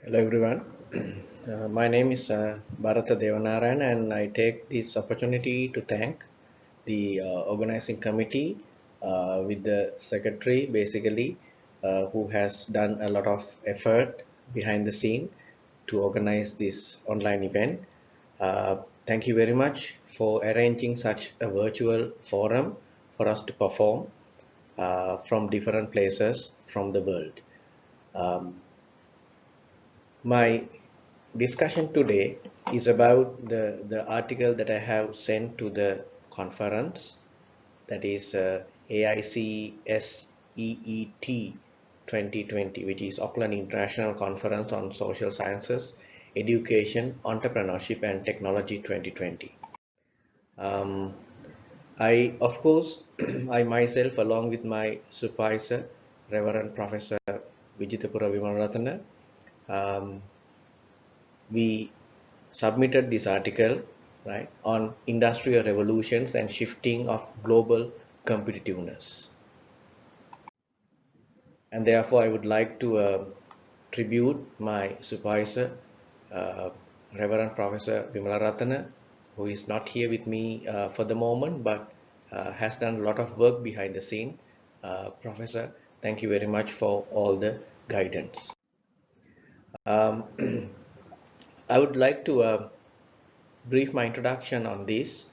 Hello everyone. My name is T.B Dewanarayana and I take this opportunity to thank the organizing committee with the secretary basically who has done a lot of effort behind the scene to organize this online event. Thank you very much for arranging such a virtual forum for us to perform from different places from the world. Um, my discussion today is about the article that I have sent to the conference, that is AICSEET 2020, which is Auckland International Conference on Social Sciences, Education, Entrepreneurship and Technology 2020. Um, of course, I myself, along with my supervisor, Reverend Professor Vijitapura Vimalratana, um, we submitted this article, right, on industrial revolutions and shifting of global competitiveness. And therefore, I would like to tribute my supervisor, uh, Reverend Professor Vimalaratana, who is not here with me for the moment, but has done a lot of work behind the scene. Professor, thank you very much for all the guidance. Um, I would like to brief my introduction on this.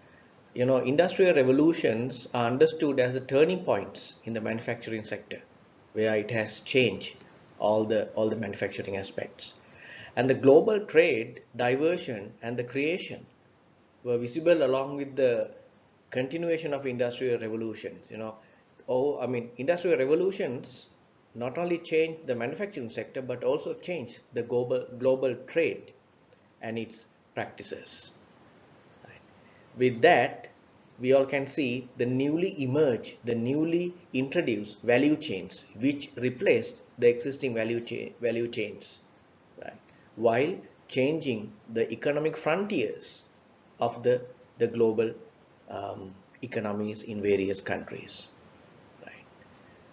Industrial revolutions are understood as the turning points in the manufacturing sector, where it has changed all the manufacturing aspects. And the global trade diversion and the creation were visible along with the continuation of industrial revolutions. Industrial revolutions not only changed the manufacturing sector but also changed the global trade and its practices. With that, we all can see the the newly introduced value chains, which replaced the existing value chains, right? While changing the economic frontiers of the global economies in various countries, right?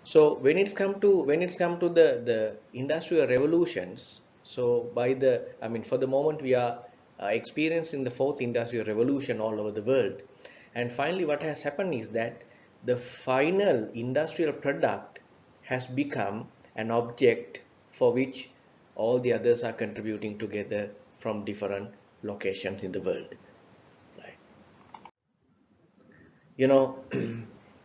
So when it's come to the industrial revolutions, so for the moment we are experiencing the fourth industrial revolution all over the world, and finally what has happened is that the final industrial product has become an object for which all the others are contributing together from different locations in the world, right? you know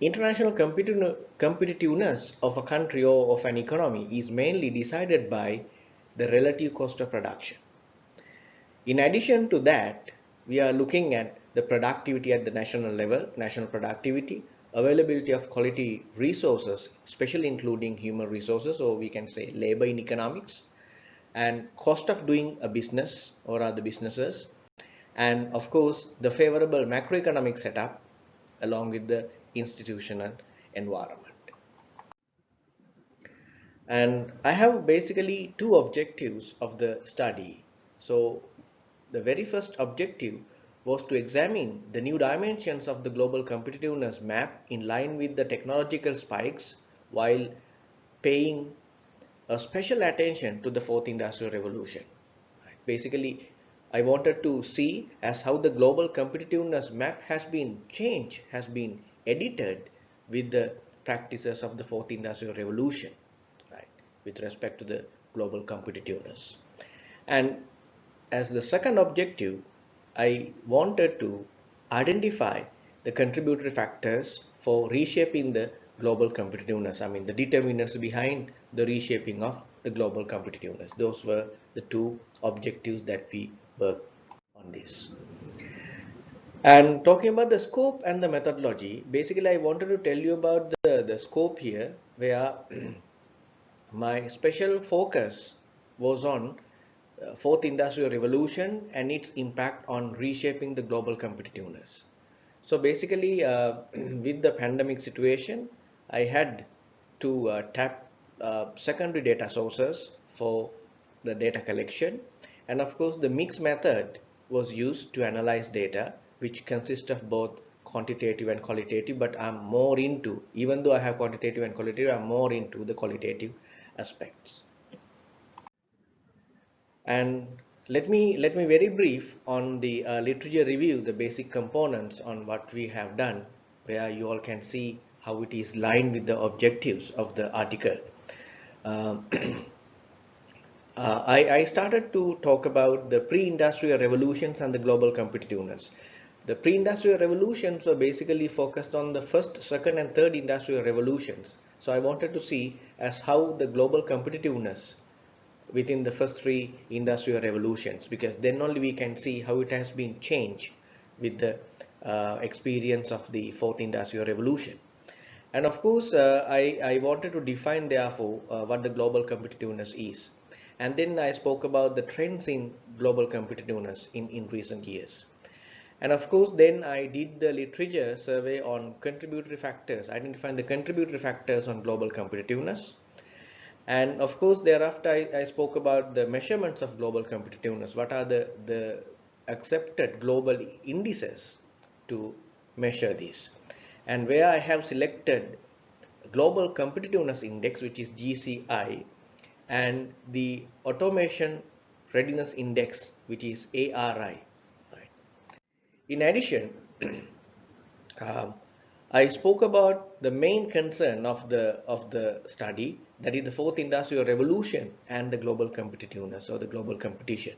International competitiveness of a country or of an economy is mainly decided by the relative cost of production. In addition to that, we are looking at the productivity at the national level, national productivity, availability of quality resources, especially including human resources, or we can say labor in economics, and cost of doing a business or other businesses, and of course the favorable macroeconomic setup along with the institutional environment. And I have basically two objectives of the study. So the very first objective was to examine the new dimensions of the global competitiveness map in line with the technological spikes, while paying a special attention to the fourth industrial revolution. Basically, I wanted to see as how the global competitiveness map has been changed, has been edited with the practices of the fourth industrial revolution, right, with respect to the global competitiveness. And as the second objective, I wanted to identify the contributory factors for reshaping the global competitiveness. The determinants behind the reshaping of the global competitiveness. Those were the two objectives that we worked on this. And talking about the scope and the methodology, basically I wanted to tell you about the scope here, where my special focus was on fourth industrial revolution and its impact on reshaping the global competitiveness. So basically, with the pandemic situation, I had to tap secondary data sources for the data collection, and of course the mixed method was used to analyze data, which consists of both quantitative and qualitative, but I'm more into, even though I have quantitative and qualitative, I'm more into the qualitative aspects. And let me very brief on the literature review, the basic components on what we have done, where you all can see how it is lined with the objectives of the article. Uh, I started to talk about the pre-industrial revolutions and the global competitiveness. The pre-industrial revolutions were basically focused on the first, second, and third industrial revolutions. So I wanted to see as how the global competitiveness within the first three industrial revolutions, because then only we can see how it has been changed with the experience of the fourth industrial revolution. And of course, I wanted to define therefore what the global competitiveness is. And then I spoke about the trends in global competitiveness in recent years. And of course, then I did the literature survey on contributory factors, identifying the contributory factors on global competitiveness. And of course, thereafter, I spoke about the measurements of global competitiveness. What are the accepted global indices to measure this? And where I have selected Global Competitiveness Index, which is GCI, and the Automation Readiness Index, which is ARI. Right. In addition, um, I spoke about the main concern of the study, that is the fourth industrial revolution and the global competitiveness or the global competition.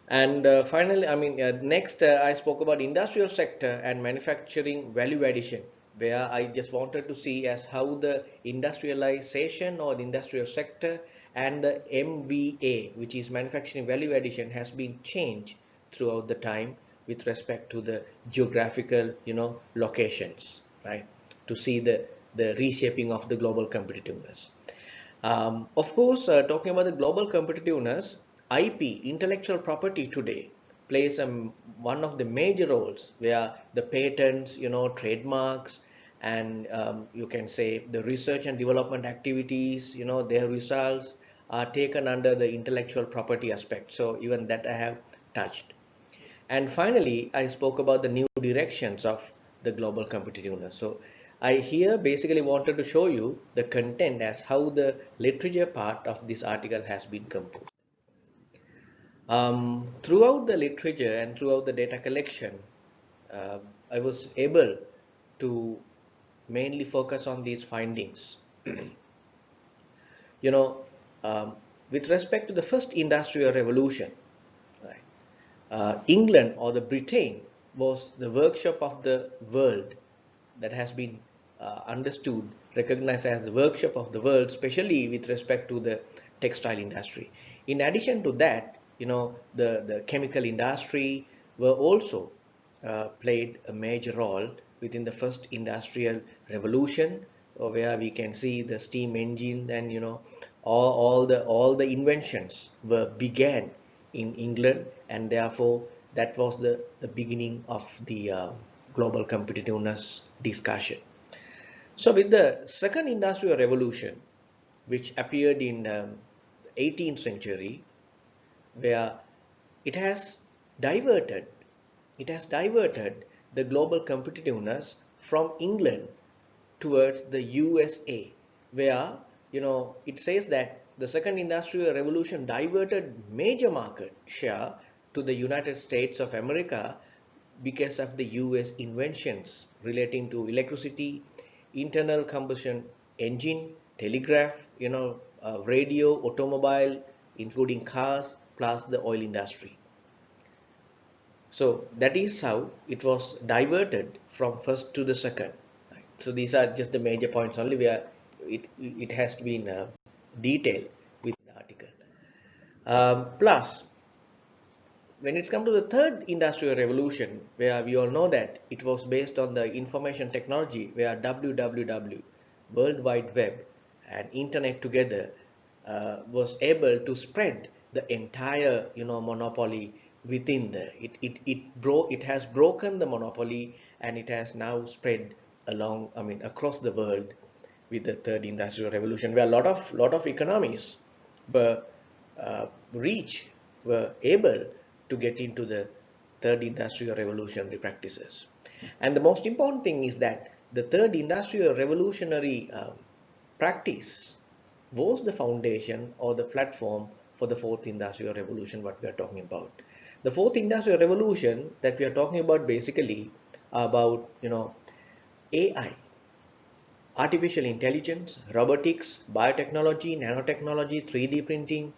And finally, next I spoke about industrial sector and manufacturing value addition, where I just wanted to see as how the industrialization or the industrial sector and the MVA, which is manufacturing value addition, has been changed throughout the time with respect to the geographical, locations, right? To see the reshaping of the global competitiveness. Of course, talking about the global competitiveness, IP, intellectual property today, plays one of the major roles where the patents, trademarks, and you can say the research and development activities, their results are taken under the intellectual property aspect. So even that I have touched. And finally, I spoke about the new directions of the global competitiveness. So I here basically wanted to show you the content as how the literature part of this article has been composed. Throughout the literature and throughout the data collection, uh, I was able to mainly focus on these findings. You know, with respect to the first industrial revolution, right? England or the Britain was the workshop of the world that has been understood, recognized as the workshop of the world, especially with respect to the textile industry. In addition to that, the chemical industry were also played a major role within the first industrial revolution, where we can see the steam engine and all the inventions were began in England, and therefore that was the beginning of the global competitiveness discussion. So with the second industrial revolution, which appeared in 18th century, where it has diverted it has diverted the global competitiveness from England towards the USA, where it says that the second industrial revolution diverted major market share to the United States of America because of the US inventions relating to electricity, internal combustion engine, telegraph, radio, automobile, including cars, plus the oil industry. So that is how it was diverted from first to the second. Right? So these are just the major points only, where it has to be in detail with the article. Plus, when it's come to the third industrial revolution, where we all know that it was based on the information technology, where WWW, World Wide Web, and Internet together was able to spread the entire monopoly within it has broken the monopoly, and it has now spread across the world with the third industrial revolution, where a lot of economies were reach were able to get into the third industrial revolutionary practices. And the most important thing is that the third industrial revolutionary practice was the foundation or the platform for the fourth industrial revolution what we are talking about. The fourth industrial revolution that we are talking about basically about AI, artificial intelligence, robotics, biotechnology, nanotechnology, 3D printing,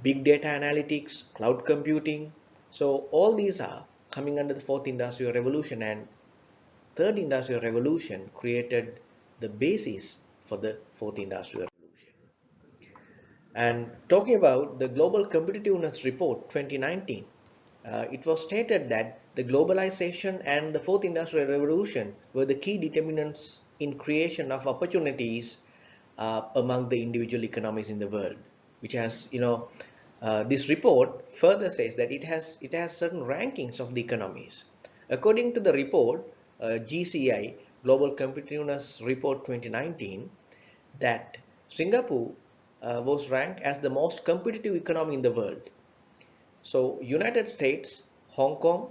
big data analytics, cloud computing. So all these are coming under the fourth industrial revolution, and third industrial revolution created the basis for the fourth industrial revolution. And talking about the Global Competitiveness Report 2019, it was stated that the globalization and the fourth industrial revolution were the key determinants in creation of opportunities among the individual economies in the world, which has, this report further says that it has certain rankings of the economies. According to the report, GCI, Global Competitiveness Report 2019, that Singapore was ranked as the most competitive economy in the world. So United States, Hong Kong,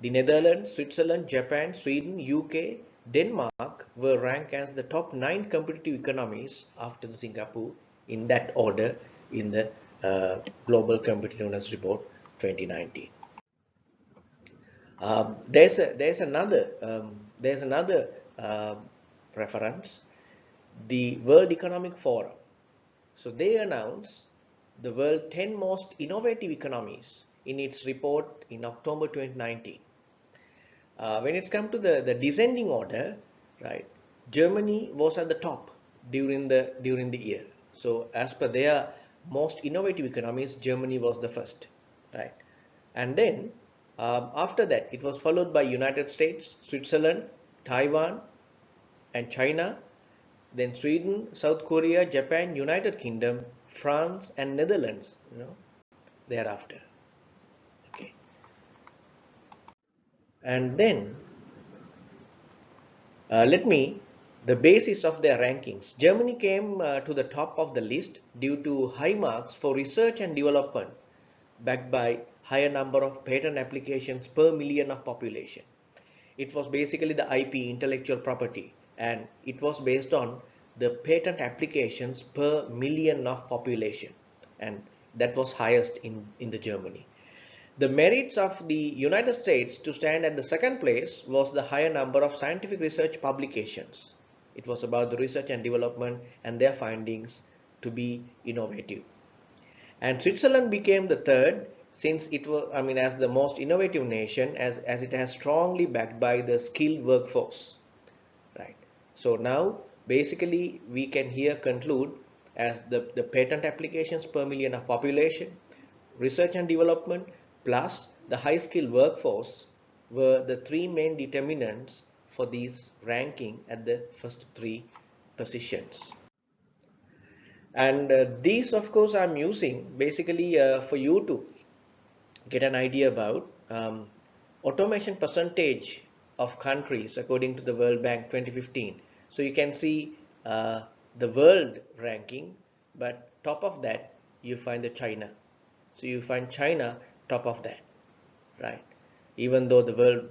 the Netherlands, Switzerland, Japan, Sweden, UK, Denmark were ranked as the top 9 competitive economies after the Singapore in that order in the Global Competitiveness Report 2019. There's another reference, the World Economic Forum. So they announced the world 10 most innovative economies in its report in October 2019. When it's come to the descending order, right, Germany was at the top during the year. So as per their most innovative economies, Germany was the first, right? And then after that, it was followed by United States, Switzerland, Taiwan, and China. Then Sweden, South Korea, Japan, United Kingdom, France, and Netherlands, thereafter. Okay. And then the basis of their rankings. Germany came to the top of the list due to high marks for research and development, backed by higher number of patent applications per million of population. It was basically the IP, intellectual property, and it was based on the patent applications per million of population, and that was highest in the Germany. The merits of the United States to stand at the second place was the higher number of scientific research publications. It was about the research and development and their findings to be innovative. And Switzerland became the third, since it was, as the most innovative nation, as it has strongly backed by the skilled workforce, right? So now basically we can here conclude as the patent applications per million of population, research and development, plus the high skilled workforce were the three main determinants for these ranking at the first 3 positions. And these of course I'm using basically for you to get an idea about automation percentage of countries according to the World Bank 2015. So you can see the world ranking, but top of that you find the China. So you find China top of that, right? Even though the world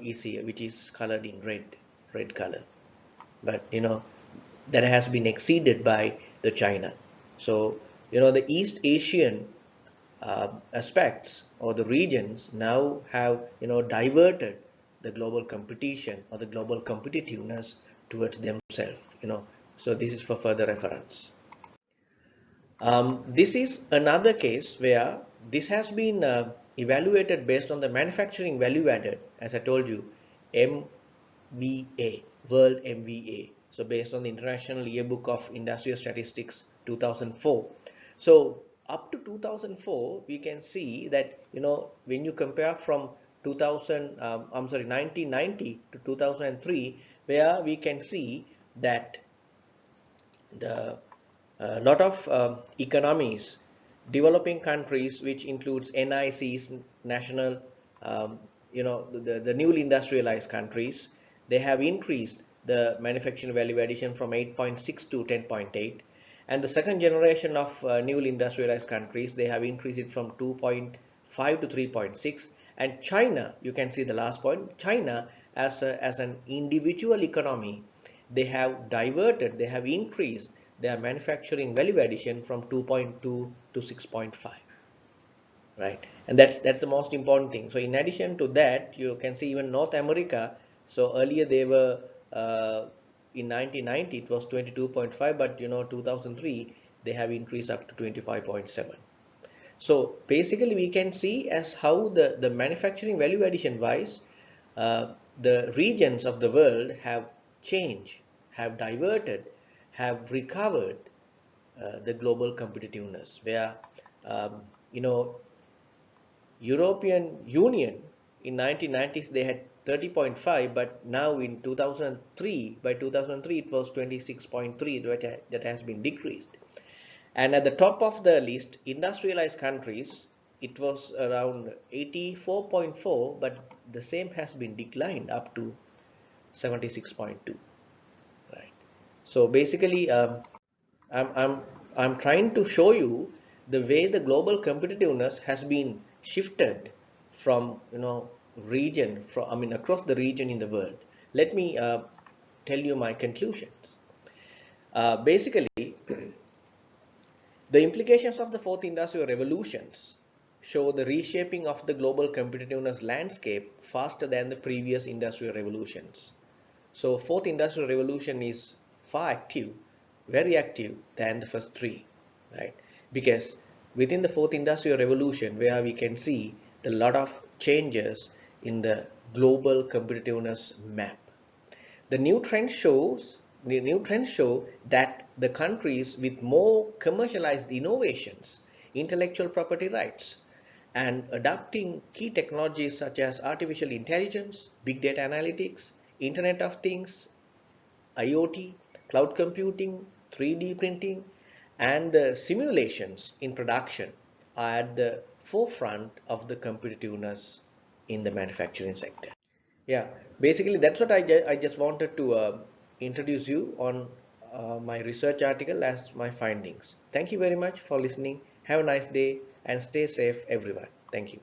is here, which is colored in red color, but that has been exceeded by the China. So the East Asian aspects or the regions now have diverted the global competition or the global competitiveness towards themselves. So this is for further reference. This is another case where this has been evaluated based on the manufacturing value added, as I told you, MVA, World MVA. So based on the International Yearbook of Industrial Statistics 2004. So up to 2004, we can see that when you compare from 1990 to 2003, where we can see that the lot of economies, developing countries, which includes NICs, national, the newly industrialized countries, they have increased the manufacturing value addition from 8.6 to 10.8. And the second generation of newly industrialized countries, they have increased it from 2.5 to 3.6. And China, you can see the last point, China as an individual economy, they have diverted, they have increased their manufacturing value addition from 2.2 to 6.5. Right, and that's the most important thing. So in addition to that, you can see even North America. So earlier they were in 1990 it was 22.5, but 2003 they have increased up to 25.7. So basically we can see as how the manufacturing value addition wise, the regions of the world have changed, have diverted, have recovered the global competitiveness, where um, you know European Union in 1990s they had 30.5, but now in 2003, by 2003 it was 26.3, that has been decreased. And at the top of the list, industrialized countries, it was around 84.4, but the same has been declined up to 76.2. Right. So basically, I'm, I'm, I'm trying to show you the way the global competitiveness has been shifted from, region, from, I mean, across the region in the world. Let me tell you my conclusions. Basically, the implications of the fourth industrial revolutions show the reshaping of the global competitiveness landscape faster than the previous industrial revolutions. So fourth industrial revolution is far active, very active than the first three, right? Because within the fourth industrial revolution, where we can see the lot of changes in the global competitiveness map. The new trends show that the countries with more commercialized innovations, intellectual property rights, and adopting key technologies such as artificial intelligence, big data analytics, Internet of Things, IoT, cloud computing, 3D printing, and the simulations in production are at the forefront of the competitiveness in the manufacturing sector. Yeah, basically that's what I just wanted to introduce you on my research article as my findings. Thank you very much for listening. Have a nice day and stay safe, everyone. Thank you.